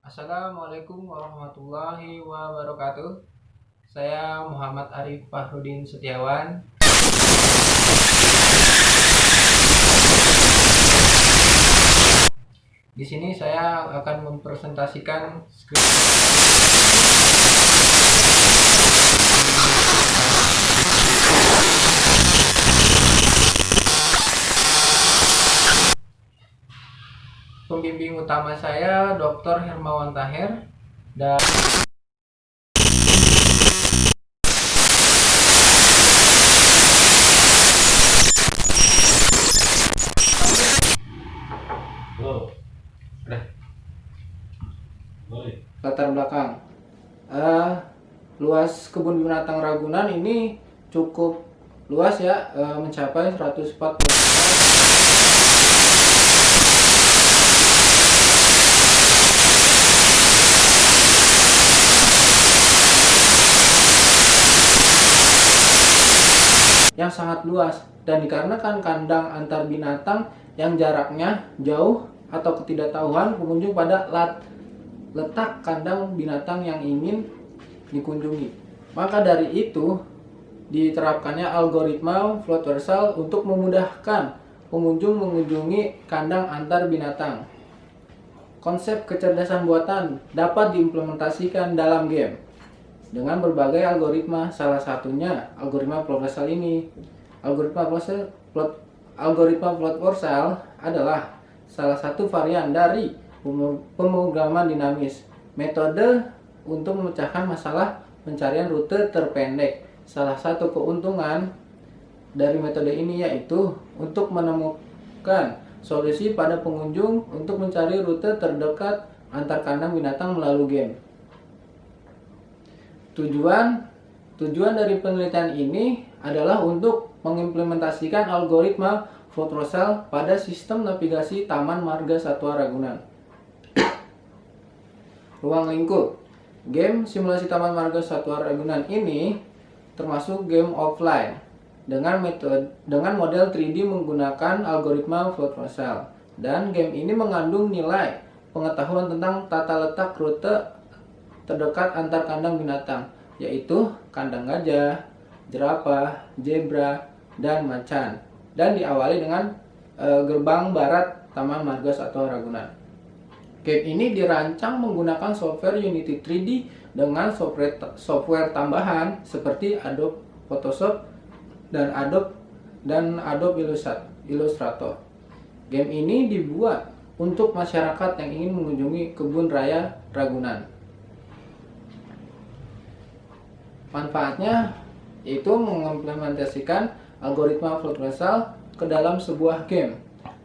Assalamualaikum warahmatullahi wabarakatuh. Saya Muhammad Arif Fahrudin Setiawan. Di sini saya akan mempresentasikan skrip pembimbing utama saya Dr. Hermawan Taher dan latar belakang. Luas kebun binatang Ragunan ini cukup luas ya, mencapai 140 yang sangat luas, dan dikarenakan kandang antar binatang yang jaraknya jauh atau ketidaktahuan pengunjung pada letak kandang binatang yang ingin dikunjungi. Maka dari itu diterapkannya algoritma float versal untuk memudahkan pengunjung mengunjungi kandang antar binatang. Konsep kecerdasan buatan dapat diimplementasikan dalam game dengan berbagai algoritma, salah satunya algoritma float versal ini. Algoritma float versal adalah salah satu varian dari pemrograman dinamis, metode untuk memecahkan masalah pencarian rute terpendek. Salah satu keuntungan dari metode ini yaitu untuk menemukan solusi pada pengunjung untuk mencari rute terdekat antar kandang binatang melalui game. Tujuan dari penelitian ini adalah untuk mengimplementasikan algoritma float versal pada sistem navigasi Taman Marga Satwa Ragunan. Ruang lingkup. Game simulasi Taman Marga Satwa Ragunan ini termasuk game offline dengan model 3D menggunakan algoritma float versal, dan game ini mengandung nilai pengetahuan tentang tata letak rute terdekat antar kandang binatang, yaitu kandang gajah, jerapah, zebra, dan macan, dan diawali dengan gerbang barat Taman Marga Satwa Ragunan. Game ini dirancang menggunakan software Unity 3D dengan software tambahan seperti Adobe Photoshop dan Adobe Illustrator. Game ini dibuat untuk masyarakat yang ingin mengunjungi kebun raya Ragunan. Manfaatnya yaitu mengimplementasikan algoritma float versal ke dalam sebuah game,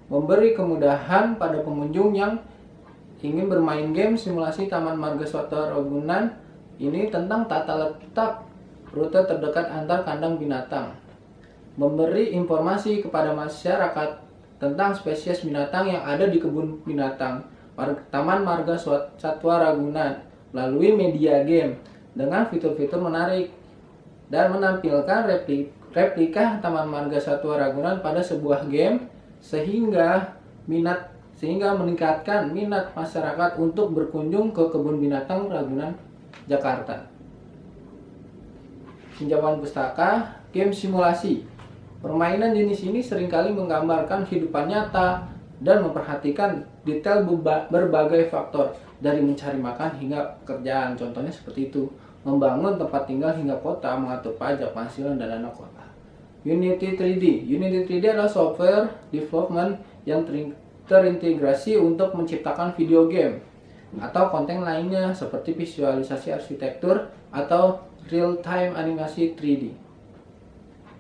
memberi kemudahan pada pengunjung yang ingin bermain game simulasi Taman Marga Satwa Ragunan ini tentang tata letak rute terdekat antar kandang binatang, memberi informasi kepada masyarakat tentang spesies binatang yang ada di kebun binatang Taman Marga Satwa Ragunan melalui media game dengan fitur-fitur menarik, dan menampilkan replika Taman Marga Satwa Ragunan pada sebuah game sehingga meningkatkan minat masyarakat untuk berkunjung ke kebun binatang Ragunan, Jakarta. Pinjaman pustaka, game simulasi. Permainan jenis ini seringkali menggambarkan kehidupan nyata dan memperhatikan detail berbagai faktor, dari mencari makan hingga pekerjaan. Contohnya seperti itu, membangun tempat tinggal hingga kota, mengatur pajak, penghasilan, dan dana kota. Unity 3D. Unity 3D adalah software development yang terintegrasi untuk menciptakan video game atau konten lainnya seperti visualisasi arsitektur atau real-time animasi 3D.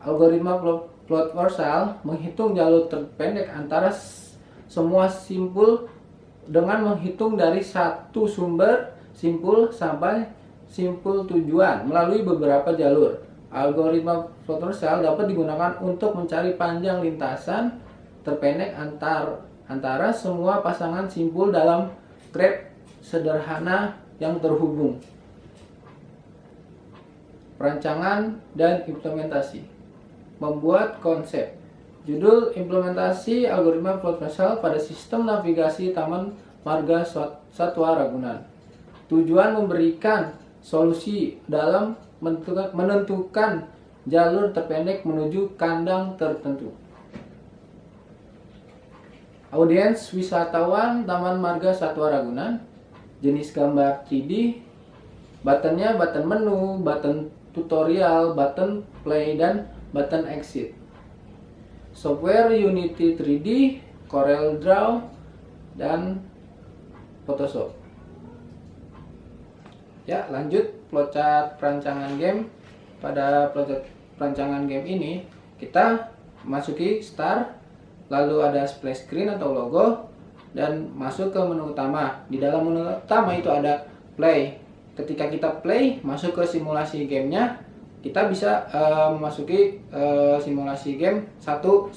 Algoritma float versal menghitung jalur terpendek antara semua simpul dengan menghitung dari satu sumber simpul sampai simpul tujuan melalui beberapa jalur. Algoritma float versal dapat digunakan untuk mencari panjang lintasan terpendek antara semua pasangan simpul dalam graf sederhana yang terhubung. Perancangan dan implementasi. Membuat konsep. Judul implementasi algoritma float versal pada sistem navigasi Taman Marga Satwa Ragunan. Tujuan memberikan solusi dalam menentukan jalur terpendek menuju kandang tertentu. Audiens wisatawan Taman Marga Satwa Ragunan. Jenis gambar 3D. Buttonnya button menu, button tutorial, button play, dan button exit. Software Unity 3D, Corel Draw, dan Photoshop. Ya, lanjut flowchart perancangan game. Pada flowchart perancangan game ini kita masuki start, lalu ada splash screen atau logo, dan masuk ke menu utama. Di dalam menu utama itu ada play. Ketika kita play, masuk ke simulasi gamenya, kita bisa memasuki simulasi game satu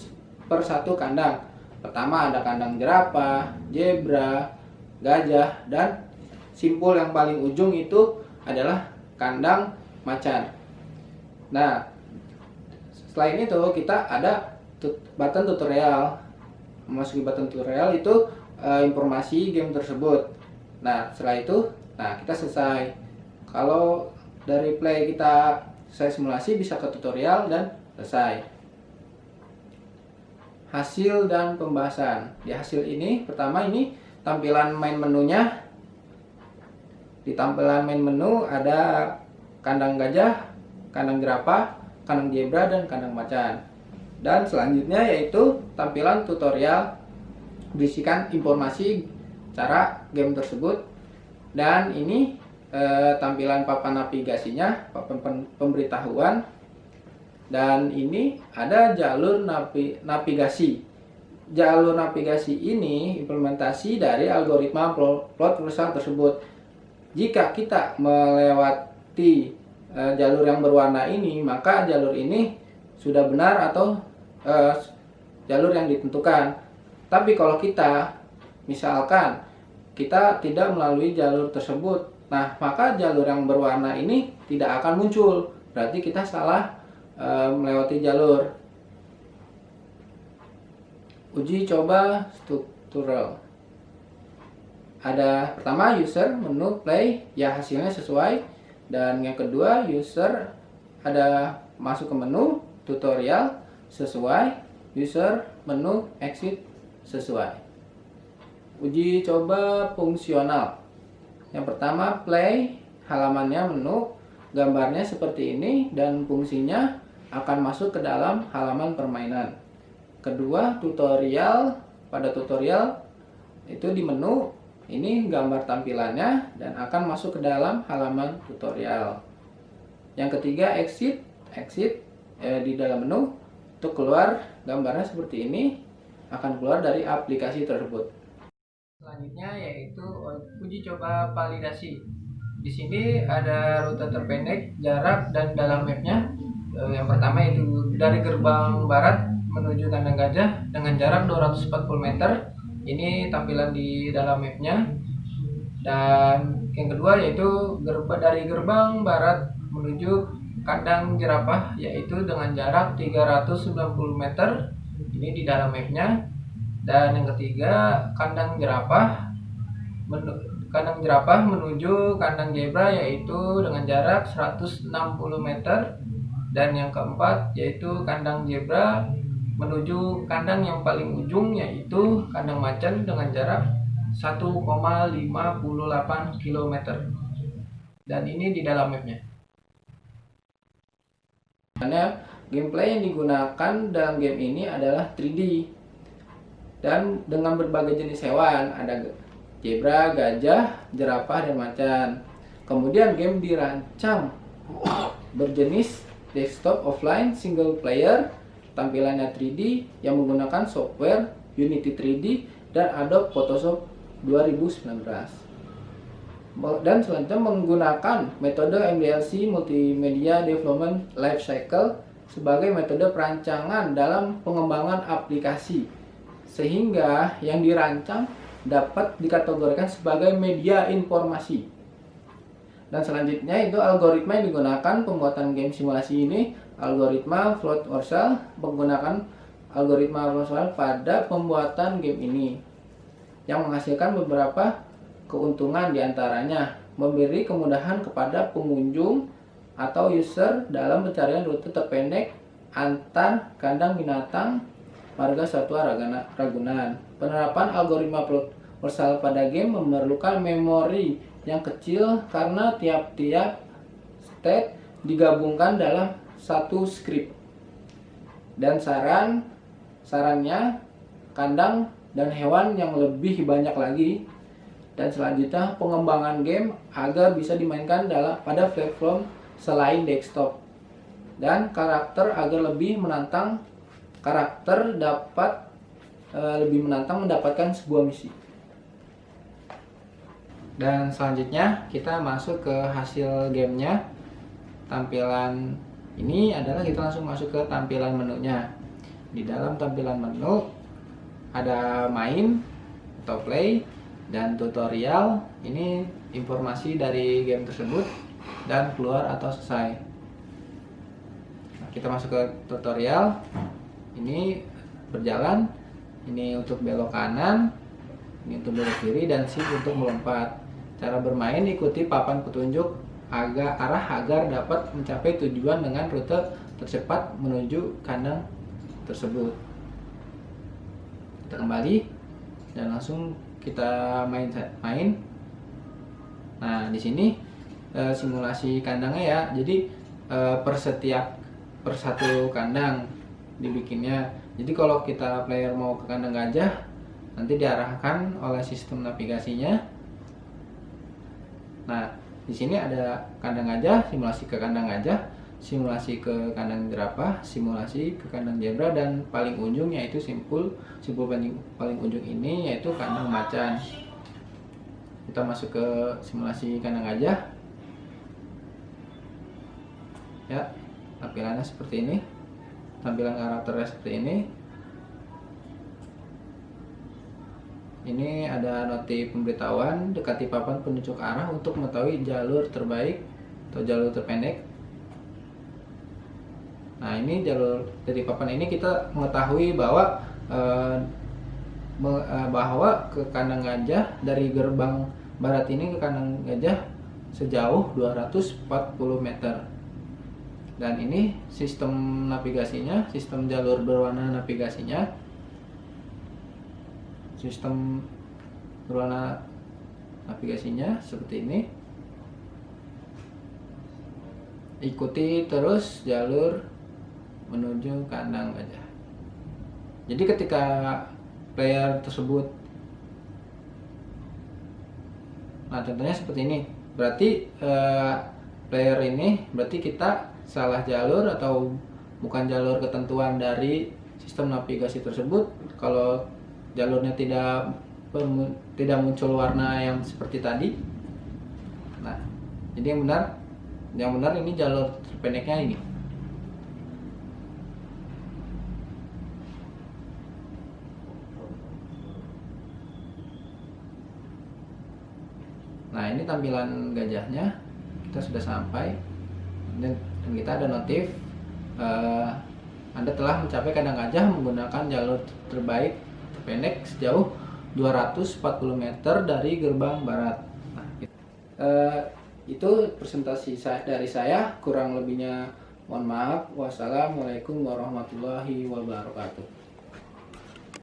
per satu kandang. Pertama ada kandang jerapah, zebra, gajah, dan simpul yang paling ujung itu adalah kandang macan. Nah, selain itu kita ada button tutorial. Memasuki button tutorial itu informasi game tersebut. Nah, setelah itu, kita selesai. Kalau dari play kita selesai simulasi, bisa ke tutorial dan selesai. Hasil dan pembahasan. Di hasil ini, pertama ini tampilan main menunya. Di tampilan main menu ada kandang gajah, kandang jerapah, kandang zebra, dan kandang macan. Dan selanjutnya yaitu tampilan tutorial, berisikan informasi cara game tersebut. Dan ini tampilan papan navigasinya, papan pemberitahuan. Dan ini ada jalur navigasi. Jalur navigasi ini implementasi dari algoritma plot wizard tersebut. Jika kita melewati jalur yang berwarna ini, maka jalur ini sudah benar atau jalur yang ditentukan. Tapi kalau kita misalkan kita tidak melalui jalur tersebut, maka jalur yang berwarna ini tidak akan muncul. Berarti kita salah melewati jalur. Uji coba struktural. Ada pertama user, menu, play, ya hasilnya sesuai. Dan yang kedua user, ada masuk ke menu, tutorial, sesuai. User, menu, exit, sesuai. Uji coba fungsional. Yang pertama play, halamannya menu, gambarnya seperti ini, dan fungsinya akan masuk ke dalam halaman permainan. Kedua tutorial, pada tutorial itu di menu, ini gambar tampilannya dan akan masuk ke dalam halaman tutorial. Yang ketiga exit, di dalam menu, untuk keluar gambarnya seperti ini, akan keluar dari aplikasi tersebut. Selanjutnya yaitu uji coba validasi. Di sini ada rute terpendek, jarak, dan dalam mapnya. Yang pertama itu dari gerbang barat menuju kandang gajah dengan jarak 240 meter. Ini tampilan di dalam mapnya. Dan yang kedua yaitu dari gerbang barat menuju kandang jerapah, yaitu dengan jarak 390 meter. Ini di dalam mapnya. Dan yang ketiga kandang jerapah menuju kandang zebra, yaitu dengan jarak 160 meter. Dan yang keempat yaitu kandang zebra menuju kandang yang paling ujung, yaitu kandang macan dengan jarak 1,58 km. Dan ini di dalam mapnya. Karena gameplay yang digunakan dalam game ini adalah 3D. Dan dengan berbagai jenis hewan, ada zebra, gajah, jerapah, dan macan. Kemudian game dirancang berjenis desktop offline single player, tampilannya 3D yang menggunakan software Unity 3D dan Adobe Photoshop 2019. Dan selanjutnya menggunakan metode MDLC Multimedia Development Lifecycle sebagai metode perancangan dalam pengembangan aplikasi, sehingga yang dirancang dapat dikategorikan sebagai media informasi. Dan selanjutnya itu algoritma yang digunakan pembuatan game simulasi ini, algoritma Float-Warshall, menggunakan algoritma Warshall pada pembuatan game ini. yang menghasilkan beberapa keuntungan, diantaranya memberi kemudahan kepada pengunjung atau user dalam pencarian rute terpendek antar kandang binatang marga satwa Ragunan. Penerapan algoritma proposal pada game memerlukan memori yang kecil karena tiap-tiap state digabungkan dalam satu script. Dan sarannya kandang dan hewan yang lebih banyak lagi. Dan selanjutnya pengembangan game agar bisa dimainkan pada platform selain desktop. Dan karakter agar lebih menantang, karakter dapat lebih menantang mendapatkan sebuah misi. Dan selanjutnya kita masuk ke hasil gamenya. Tampilan ini adalah kita langsung masuk ke tampilan menunya. Di dalam tampilan menu ada main atau play dan tutorial. Ini informasi dari game tersebut dan keluar atau selesai. Nah, kita masuk ke tutorial. Ini berjalan. Ini untuk belok kanan, ini untuk belok kiri, dan shift untuk melompat. Cara bermain ikuti papan petunjuk arah agar dapat mencapai tujuan dengan rute tercepat menuju kandang tersebut. Kita kembali dan langsung kita main. Nah, di sini simulasi kandangnya ya. Jadi per satu kandang dibikinnya. Jadi kalau kita player mau ke kandang gajah, nanti diarahkan oleh sistem navigasinya. Nah, di sini ada kandang gajah, simulasi ke kandang gajah, simulasi ke kandang jerapah, simulasi ke kandang zebra, dan paling ujung yaitu simpul paling ujung ini yaitu kandang macan. Kita masuk ke simulasi kandang gajah. Ya, tampilannya seperti ini. Tampilan karakternya seperti ini. Ini ada notif pemberitahuan, dekati papan penunjuk arah untuk mengetahui jalur terbaik atau jalur terpendek. Nah, ini jalur dari papan ini kita mengetahui bahwa ke kandang gajah dari gerbang barat ini ke kandang gajah sejauh 240 meter. Dan ini sistem navigasinya, sistem jalur berwarna navigasinya. Sistem berwarna navigasinya seperti ini. Ikuti terus jalur menuju kandang gajah. Jadi ketika player tersebut, nah contohnya seperti ini, berarti player ini berarti kita salah jalur atau bukan jalur ketentuan dari sistem navigasi tersebut. Kalau jalurnya tidak muncul warna yang seperti tadi, nah jadi yang benar ini jalur terpendeknya ini. Nah, ini tampilan gajahnya. Kita sudah sampai dan kita ada notif Anda telah mencapai kandang gajah menggunakan jalur terbaik terpendek sejauh 240 meter dari gerbang barat. Nah, itu presentasi dari saya. Kurang lebihnya mohon maaf. Wassalamualaikum warahmatullahi wabarakatuh.